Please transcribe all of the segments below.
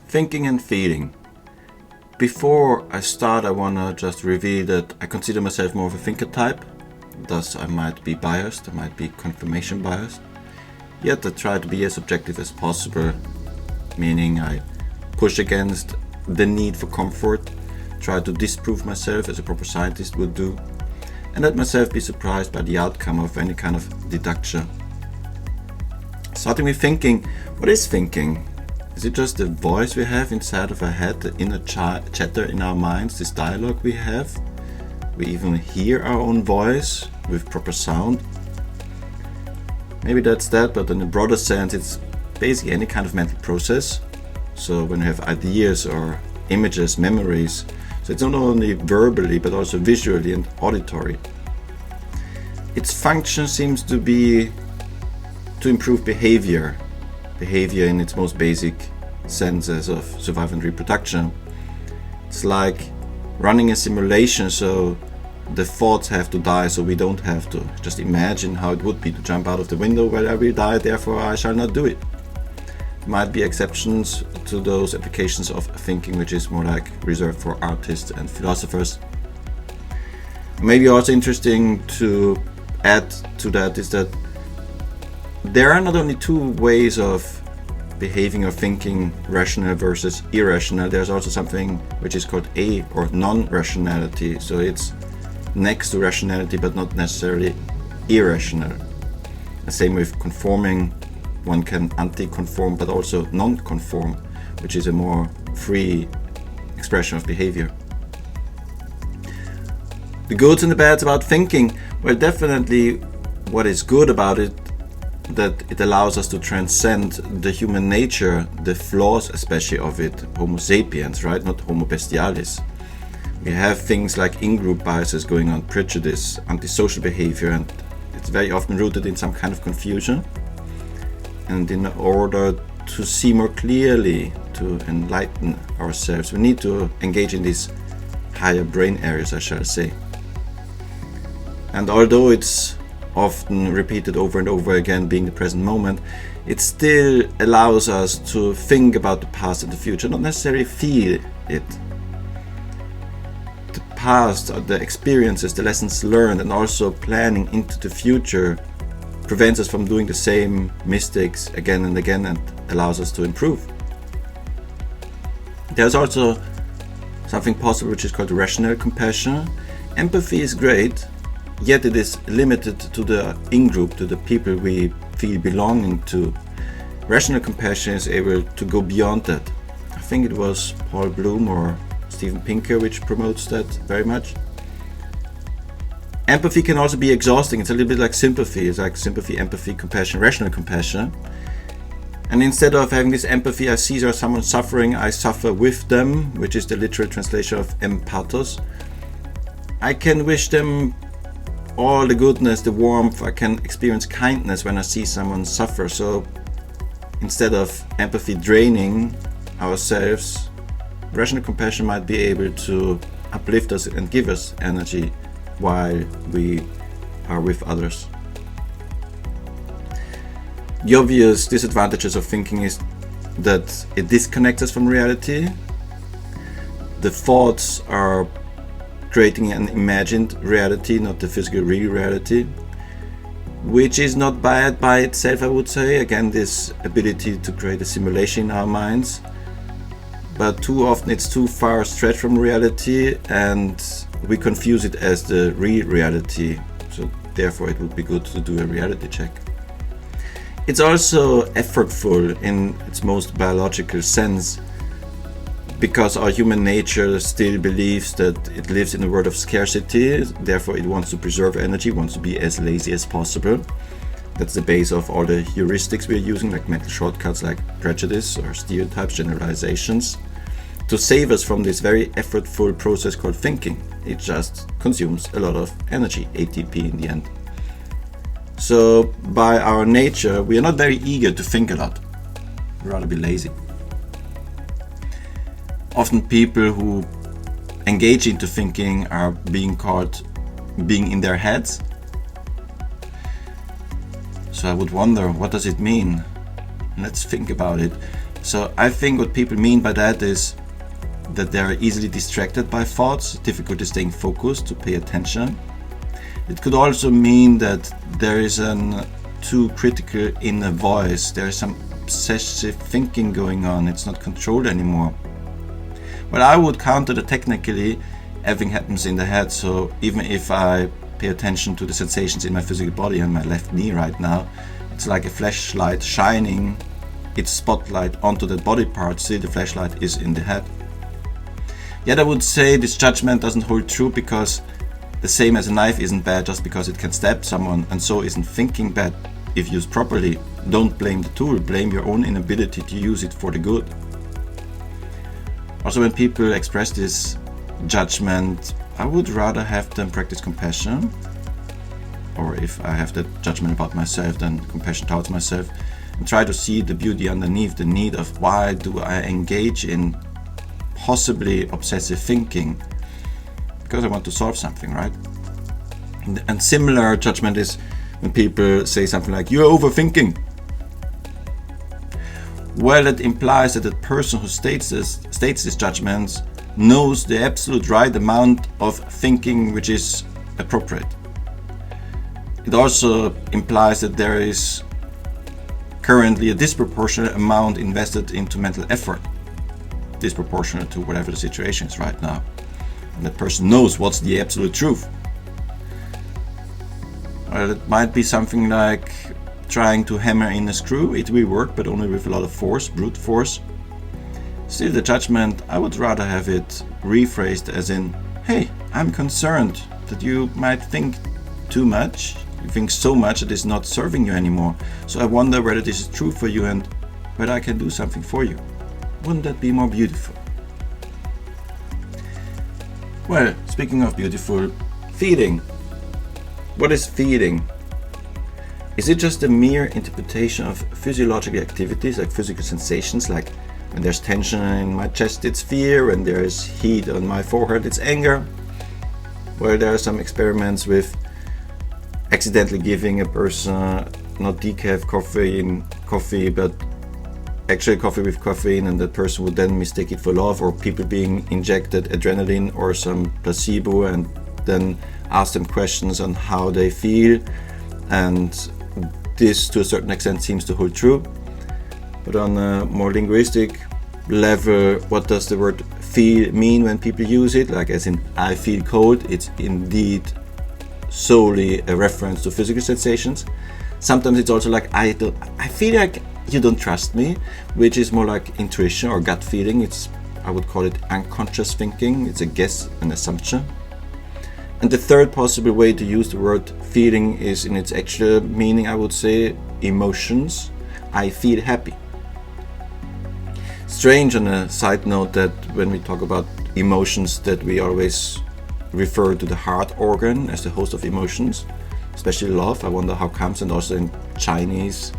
Thinking and feeling. Before I start, I want to just reveal that I consider myself more of a thinker type. Thus, I might be biased, I might be confirmation biased. Yet I try to be as objective as possible, meaning I push against the need for comfort, try to disprove myself as a proper scientist would do, and let myself be surprised by the outcome of any kind of deduction. Starting with thinking, what is thinking? Is it just the voice we have inside of our head, the inner chatter in our minds, this dialogue we have? We even hear our own voice with proper sound? Maybe that's that, but in a broader sense, it's basically any kind of mental process. So when we have ideas or images, memories, so it's not only verbally, but also visually and auditory. Its function seems to be to improve behavior in its most basic senses of survival and reproduction. It's like running a simulation, so the thoughts have to die so we don't have to. Just imagine how it would be to jump out of the window. Well, I will die, therefore I shall not do it. There might be exceptions to those applications of thinking, which is more like reserved for artists and philosophers. Maybe also interesting to add to that is that there are not only two ways of behaving or thinking, rational versus irrational. There's also something which is called or non-rationality. So it's next to rationality but not necessarily irrational. The same with conforming. One can anti-conform but also non-conform, which is a more free expression of behavior. The goods and the bads about thinking. Well, definitely what is good about it, that it allows us to transcend the human nature, the flaws especially of it, Homo sapiens, right? Not Homo bestialis. We have things like in-group biases going on, prejudice, antisocial behavior, and it's very often rooted in some kind of confusion. And in order to see more clearly, to enlighten ourselves, we need to engage in these higher brain areas, I shall say. And although it's often repeated over and over again, being the present moment, it still allows us to think about the past and the future, not necessarily feel it. The past, the experiences, the lessons learned, and also planning into the future prevents us from doing the same mistakes again and again and allows us to improve. There's also something possible which is called rational compassion. Empathy is great, yet it is limited to the in-group, to the people we feel belonging to. Rational compassion is able to go beyond that. I think it was Paul Bloom or Steven Pinker which promotes that very much. Empathy can also be exhausting. It's a little bit like sympathy. It's like sympathy, empathy, compassion, rational compassion. And instead of having this empathy, I see someone suffering, I suffer with them, which is the literal translation of empathos. I can wish them all the goodness, the warmth. I can experience kindness when I see someone suffer. So instead of empathy draining ourselves, rational compassion might be able to uplift us and give us energy while we are with others. The obvious disadvantages of thinking is that it disconnects us from reality. The thoughts are creating an imagined reality, not the physical real reality, which is not bad by itself, I would say. Again, this ability to create a simulation in our minds, but too often it's too far stretched from reality and we confuse it as the real reality. So therefore it would be good to do a reality check. It's also effortful in its most biological sense, because our human nature still believes that it lives in a world of scarcity, therefore it wants to preserve energy, wants to be as lazy as possible. That's the base of all the heuristics we're using, like mental shortcuts like prejudice or stereotypes, generalizations, to save us from this very effortful process called thinking. It just consumes a lot of energy, ATP in the end. So by our nature, we are not very eager to think a lot. We'd rather be lazy. Often people who engage into thinking are being called being in their heads. So I would wonder, what does it mean? Let's think about it. So I think what people mean by that is that they are easily distracted by thoughts, difficulty staying focused to pay attention. It could also mean that there is an too critical inner voice. There is some obsessive thinking going on. It's not controlled anymore. Well, I would counter that technically everything happens in the head. So even if I pay attention to the sensations in my physical body and my left knee right now, it's like a flashlight shining its spotlight onto that body part. See, the flashlight is in the head. Yet I would say this judgment doesn't hold true, because the same as a knife isn't bad just because it can stab someone, and so isn't thinking bad if used properly. Don't blame the tool, blame your own inability to use it for the good. Also, when people express this judgment, I would rather have them practice compassion, or if I have that judgment about myself, then compassion towards myself, and try to see the beauty underneath the need of why do I engage in possibly obsessive thinking? Because I want to solve something, right? And similar judgment is when people say something like, "You're overthinking." Well, it implies that the person who states this judgment knows the absolute right amount of thinking which is appropriate. It also implies that there is currently a disproportionate amount invested into mental effort, disproportionate to whatever the situation is right now. And that person knows what's the absolute truth. Well, it might be something like trying to hammer in a screw. It will work, but only with a lot of force, brute force. Still, the judgment, I would rather have it rephrased as in, "Hey, I'm concerned that you might think too much. You think so much that it's not serving you anymore. So I wonder whether this is true for you and whether I can do something for you." Wouldn't that be more beautiful? Well, speaking of beautiful, feeding. What is feeding? Is it just a mere interpretation of physiological activities, like physical sensations, like when there's tension in my chest, it's fear, when there's heat on my forehead, it's anger? Well, there are some experiments with accidentally giving a person not decaf coffee, but actually coffee with caffeine, and that person would then mistake it for love, or people being injected adrenaline or some placebo and then ask them questions on how they feel, and this to a certain extent seems to hold true. But on a more linguistic level, what does the word feel mean when people use it? Like as in I feel cold, it's indeed solely a reference to physical sensations. Sometimes it's also like I feel like you don't trust me, which is more like intuition or gut feeling. I would call it unconscious thinking. It's a guess, an assumption. And the third possible way to use the word feeling is in its actual meaning, I would say, emotions. I feel happy. Strange on a side note that when we talk about emotions that we always refer to the heart organ as the host of emotions, especially love. I wonder how comes, and also in Chinese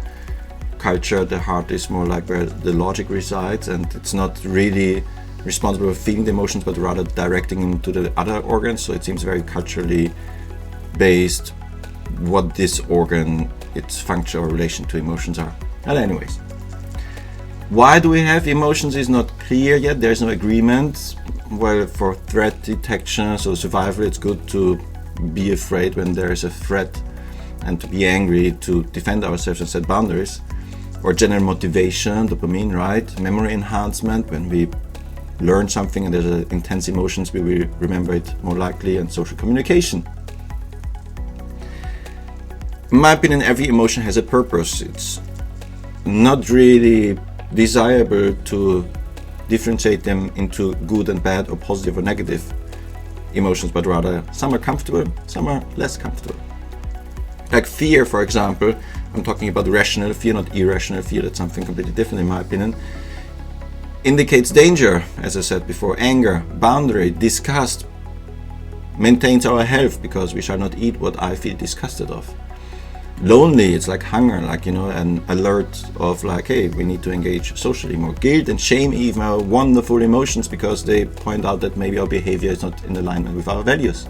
culture the heart is more like where the logic resides, and it's not really responsible for feeling the emotions but rather directing them to the other organs. So it seems very culturally based what this organ, its function or relation to emotions are. But anyways, why do we have emotions is not clear yet. There's no agreement. Well, for threat detection, so survival, it's good to be afraid when there is a threat and to be angry to defend ourselves and set boundaries. Or general motivation, dopamine, right? Memory enhancement, when we learn something and there's intense emotions, we will remember it more likely. And social communication. In my opinion, every emotion has a purpose. It's not really desirable to differentiate them into good and bad or positive or negative emotions, but rather some are comfortable, some are less comfortable. Like fear, for example, I'm talking about rational fear, not irrational fear. That's something completely different in my opinion. Indicates danger, as I said before. Anger, boundary, disgust maintains our health, because we shall not eat what I feel disgusted of. Lonely, it's like hunger, like, an alert of like, hey, we need to engage socially more. Guilt and shame even are wonderful emotions, because they point out that maybe our behavior is not in alignment with our values.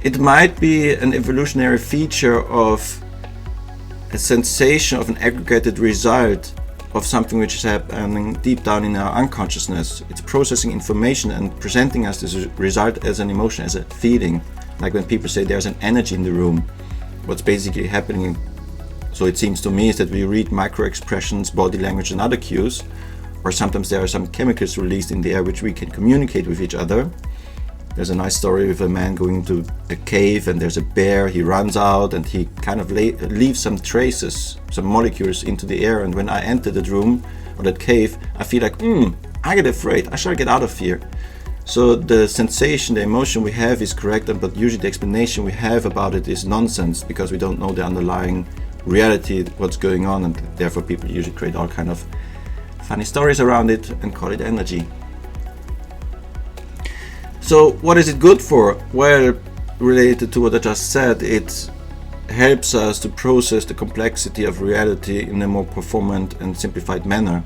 It might be an evolutionary feature of a sensation of an aggregated result of something which is happening deep down in our unconsciousness. It's processing information and presenting us this result as an emotion, as a feeling. Like when people say there's an energy in the room, what's basically happening, so it seems to me, is that we read micro expressions, body language and other cues, or sometimes there are some chemicals released in the air which we can communicate with each other. There's a nice story with a man going to a cave and there's a bear, he runs out and he kind of leaves some traces, some molecules into the air, and when I enter that room or that cave, I feel like, I get afraid, I shall get out of here. So the sensation, the emotion we have is correct, but usually the explanation we have about it is nonsense because we don't know the underlying reality, what's going on, and therefore people usually create all kind of funny stories around it and call it energy. So what is it good for? Well, related to what I just said, it helps us to process the complexity of reality in a more performant and simplified manner.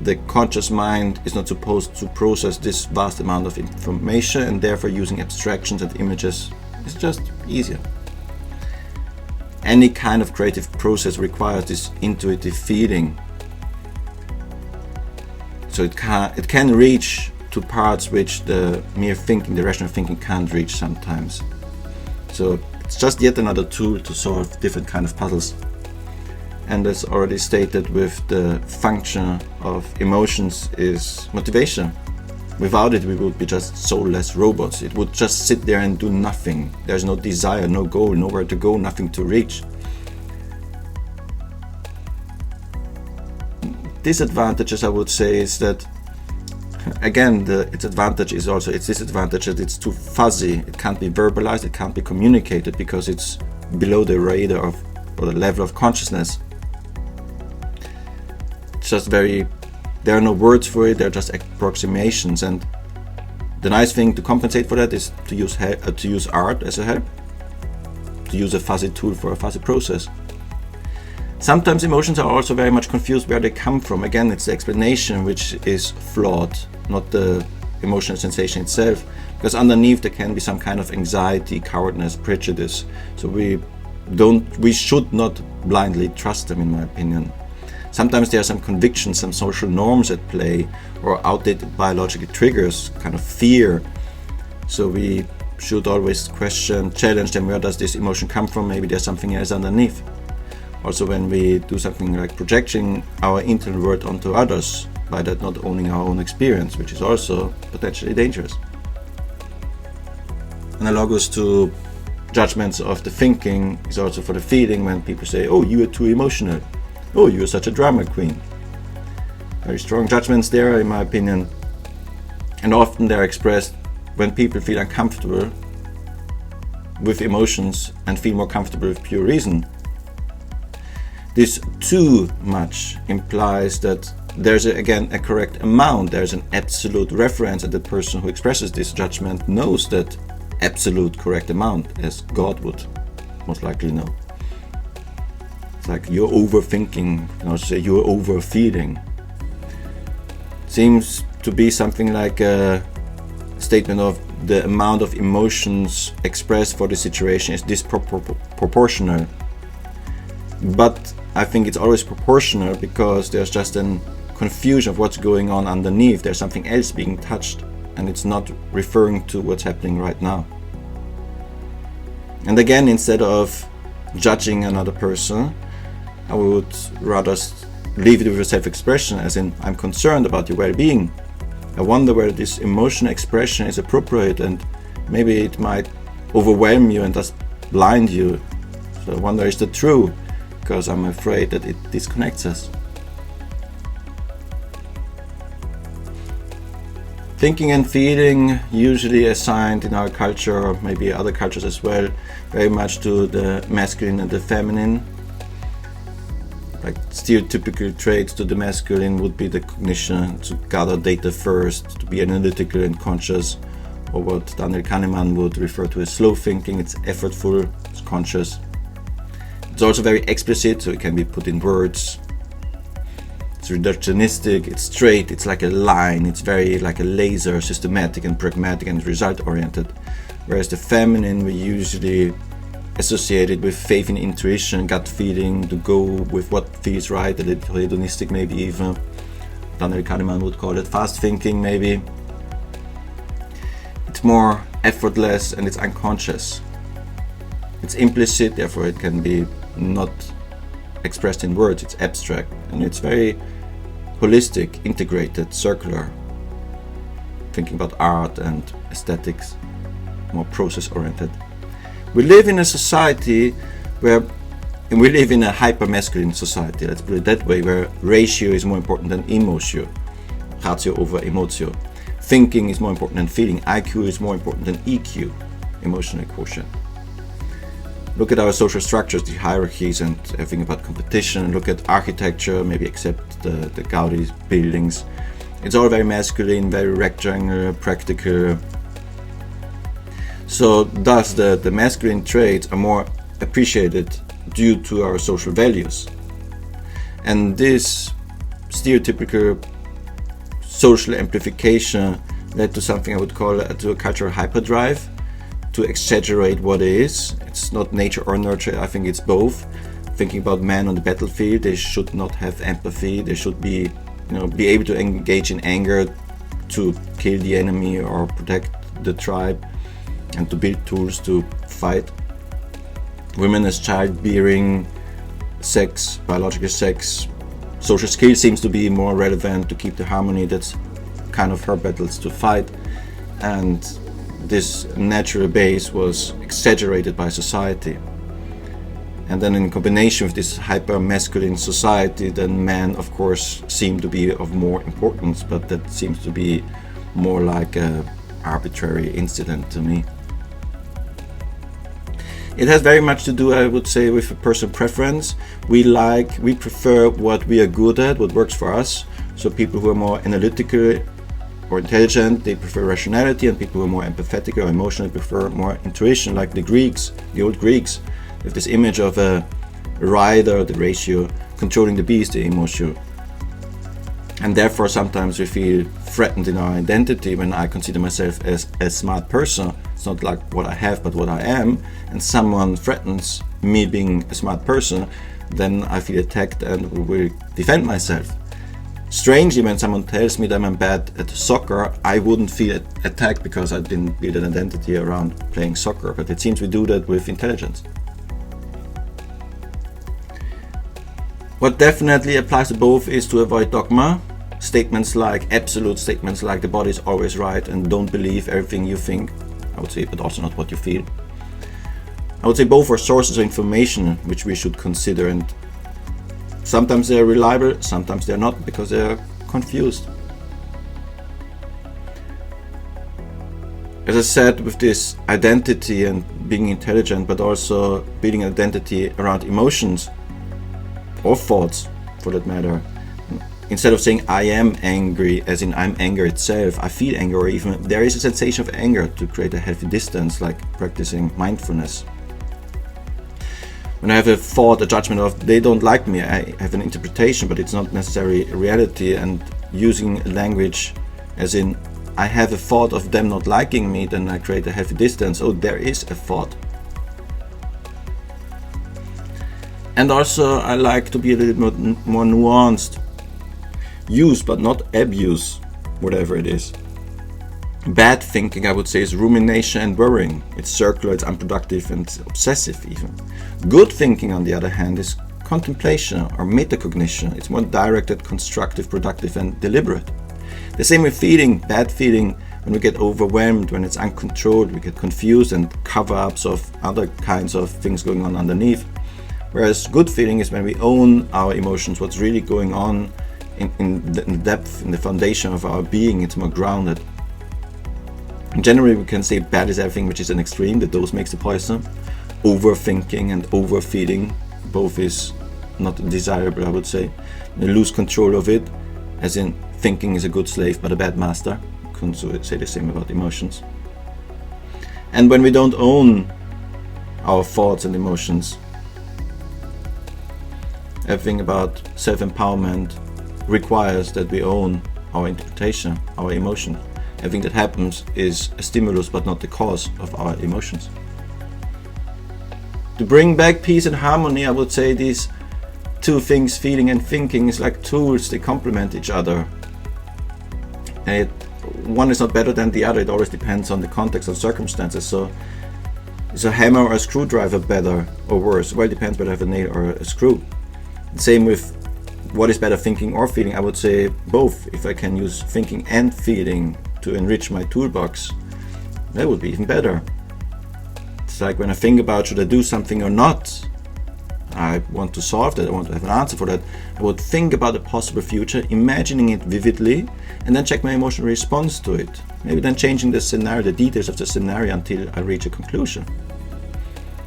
The conscious mind is not supposed to process this vast amount of information, and therefore using abstractions and images is just easier. Any kind of creative process requires this intuitive feeling. So it can reach to parts which the mere thinking, the rational thinking can't reach sometimes. So it's just yet another tool to solve different kind of puzzles. And as already stated, with the function of emotions is motivation. Without it, we would be just soulless robots. It would just sit there and do nothing. There's no desire, no goal, nowhere to go, nothing to reach. Disadvantages, I would say, is that again, its advantage is also its disadvantage, that it's too fuzzy. It can't be verbalized, it can't be communicated because it's below the radar of, or the level of consciousness. It's just there are no words for it, they're just approximations, and the nice thing to compensate for that is to use art as a help, to use a fuzzy tool for a fuzzy process. Sometimes emotions are also very much confused where they come from. Again, it's the explanation which is flawed, not the emotional sensation itself, because underneath there can be some kind of anxiety, cowardness, prejudice. So we should not blindly trust them, in my opinion. Sometimes there are some convictions, some social norms at play, or outdated biological triggers, kind of fear. So we should always question, challenge them, where does this emotion come from? Maybe there's something else underneath. Also, when we do something like projecting our internal world onto others, by that not owning our own experience, which is also potentially dangerous. Analogous to judgments of the thinking is also for the feeling, when people say, oh, you are too emotional, oh, you are such a drama queen. Very strong judgments there, in my opinion, and often they're expressed when people feel uncomfortable with emotions and feel more comfortable with pure reason. This too much implies that there's again a correct amount, there's an absolute reference, and the person who expresses this judgment knows that absolute correct amount, as God would most likely know. It's like you're overthinking, you know, say you're overfeeling. Seems to be something like a statement of the amount of emotions expressed for the situation is disproportional. But I think it's always proportional because there's just an confusion of what's going on underneath. There's something else being touched and it's not referring to what's happening right now. And again, instead of judging another person, I would rather leave it with a self-expression, as in, I'm concerned about your well-being. I wonder whether this emotional expression is appropriate, and maybe it might overwhelm you and thus blind you. So I wonder, is that true? Because I'm afraid that it disconnects us. Thinking and feeling, usually assigned in our culture, or maybe other cultures as well, very much to the masculine and the feminine. Like stereotypical traits to the masculine would be the cognition, to gather data first, to be analytical and conscious, or what Daniel Kahneman would refer to as slow thinking. It's effortful, it's conscious. It's also very explicit, so it can be put in words. It's reductionistic, it's straight, it's like a line, it's very like a laser, systematic and pragmatic and result-oriented. Whereas the feminine, we usually associated with faith in intuition, gut feeling, to go with what feels right, a little hedonistic maybe even. Daniel Kahneman would call it fast thinking maybe. It's more effortless and it's unconscious. It's implicit, therefore it can be not expressed in words, it's abstract, and it's very holistic, integrated, circular. Thinking about art and aesthetics, more process-oriented. We live in a society where, and we live in a hyper-masculine society, let's put it that way, where ratio is more important than emotio, ratio over emotio. Thinking is more important than feeling, IQ is more important than EQ, emotional quotient. Look at our social structures, the hierarchies and everything about competition. Look at architecture, maybe except the Gaudi buildings. It's all very masculine, very rectangular, practical. So thus the masculine traits are more appreciated due to our social values. And this stereotypical social amplification led to something I would call to a cultural hyperdrive, to exaggerate what is. It's not nature or nurture, I think it's both. Thinking about men on the battlefield, they should not have empathy, they should be able to engage in anger to kill the enemy or protect the tribe and to build tools to fight. Women as childbearing, sex, biological sex, social skill seems to be more relevant to keep the harmony. That's kind of her battles to fight. And this natural base was exaggerated by society. And then in combination with this hyper-masculine society, then men, of course, seem to be of more importance, but that seems to be more like an arbitrary incident to me. It has very much to do, I would say, with a personal preference. We prefer what we are good at, what works for us. So people who are more analytical or intelligent, they prefer rationality, and people who are more empathetic or emotional prefer more intuition, like the old Greeks. With this image of a rider, the ratio, controlling the beast, the emotion. And therefore sometimes we feel threatened in our identity when I consider myself as a smart person. It's not like what I have, but what I am. And someone threatens me being a smart person, then I feel attacked and will defend myself. Strangely, when someone tells me that I'm bad at soccer, I wouldn't feel attacked because I didn't build an identity around playing soccer. But it seems we do that with intelligence. What definitely applies to both is to avoid dogma. Statements like absolute statements like the body is always right and don't believe everything you think, I would say, but also not what you feel. I would say both are sources of information which we should consider, and sometimes they are reliable, sometimes they are not because they are confused. As I said, with this identity and being intelligent, but also building an identity around emotions, or thoughts for that matter. Instead of saying I am angry, as in I'm anger itself, I feel anger, or even there is a sensation of anger, to create a healthy distance, like practicing mindfulness. When I have a thought, a judgment of they don't like me, I have an interpretation, but it's not necessarily a reality, and using language as in I have a thought of them not liking me, then I create a healthy distance. Oh, there is a thought. And also I like to be a little bit more nuanced. Use but not abuse, whatever it is. Bad thinking, I would say, is rumination and worrying. It's circular, it's unproductive and obsessive even. Good thinking, on the other hand, is contemplation or metacognition. It's more directed, constructive, productive and deliberate. The same with feeling. Bad feeling, when we get overwhelmed, when it's uncontrolled, we get confused and cover-ups of other kinds of things going on underneath. Whereas good feeling is when we own our emotions, what's really going on in the depth, in the foundation of our being. It's more grounded. Generally, we can say bad is everything which is an extreme, the dose makes the poison. Overthinking and overfeeding, both is not desirable, I would say. We lose control of it, as in thinking is a good slave but a bad master. You can say the same about emotions. And when we don't own our thoughts and emotions, everything about self-empowerment requires that we own our interpretation, our emotion. Everything that happens is a stimulus but not the cause of our emotions. To bring back peace and harmony, I would say these two things, feeling and thinking, is like tools. They complement each other. And one is not better than the other. It always depends on the context and circumstances. So is a hammer or a screwdriver better or worse? Well, it depends whether I have a nail or a screw. Same with what is better, thinking or feeling. I would say both. If I can use thinking and feeling to enrich my toolbox, that would be even better. It's like when I think about should I do something or not, I want to solve that, I want to have an answer for that, I would think about a possible future, imagining it vividly, and then check my emotional response to it. Maybe then changing the scenario, the details of the scenario until I reach a conclusion.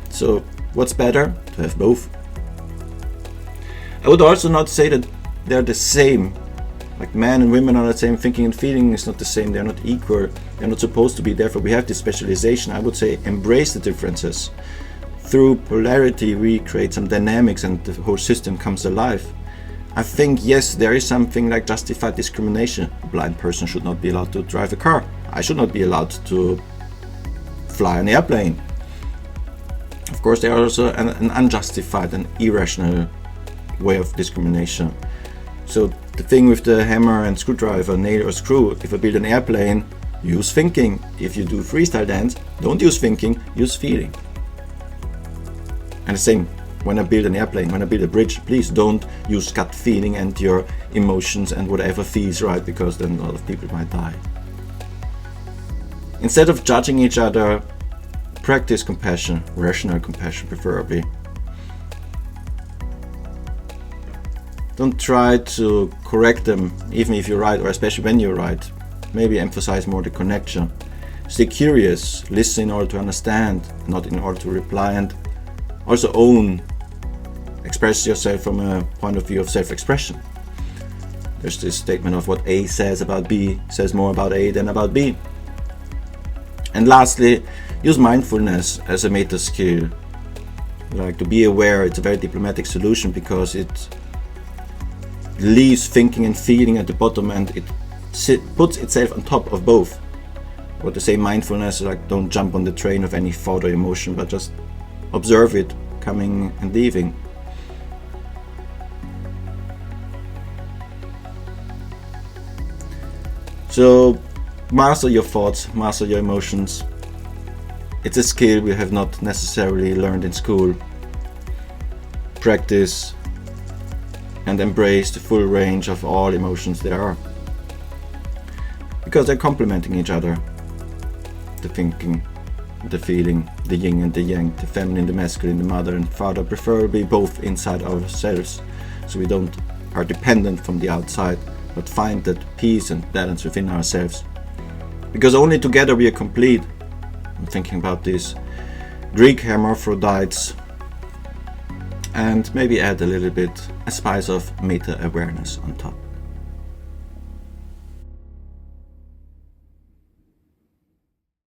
So what's better? To have both. I would also not say that they're the same. Like men and women are the same, thinking and feeling is not the same, they're not equal, they're not supposed to be, therefore we have this specialization. I would say embrace the differences. Through polarity we create some dynamics and the whole system comes alive. I think yes, there is something like justified discrimination. A blind person should not be allowed to drive a car. I should not be allowed to fly an airplane. Of course there are also an unjustified and irrational way of discrimination. So the thing with the hammer and screwdriver, nail or screw, if I build an airplane, use thinking. If you do freestyle dance, don't use thinking, use feeling. And the same when I build an airplane, when I build a bridge, please don't use gut feeling and your emotions and whatever feels right, because then a lot of people might die. Instead of judging each other, practice compassion, rational compassion preferably. Don't try to correct them, even if you're right, or especially when you're right. Maybe emphasize more the connection. Stay curious, listen in order to understand, not in order to reply, and also express yourself from a point of view of self-expression. There's this statement of what A says about B says more about A than about B. And lastly, use mindfulness as a meta skill. Like to be aware, it's a very diplomatic solution because it leaves thinking and feeling at the bottom and it puts itself on top of both. Or to say mindfulness, like don't jump on the train of any thought or emotion, but just observe it coming and leaving. So master your thoughts, master your emotions. It's a skill we have not necessarily learned in school. Practice and embrace the full range of all emotions there are, because they're complementing each other. The thinking, the feeling, the yin and the yang, the feminine, the masculine, the mother and father, preferably both inside ourselves, so we are dependent from the outside, but find that peace and balance within ourselves, because only together we are complete. I'm thinking about these Greek hermaphrodites, and maybe add a little bit a spice of meta awareness on top.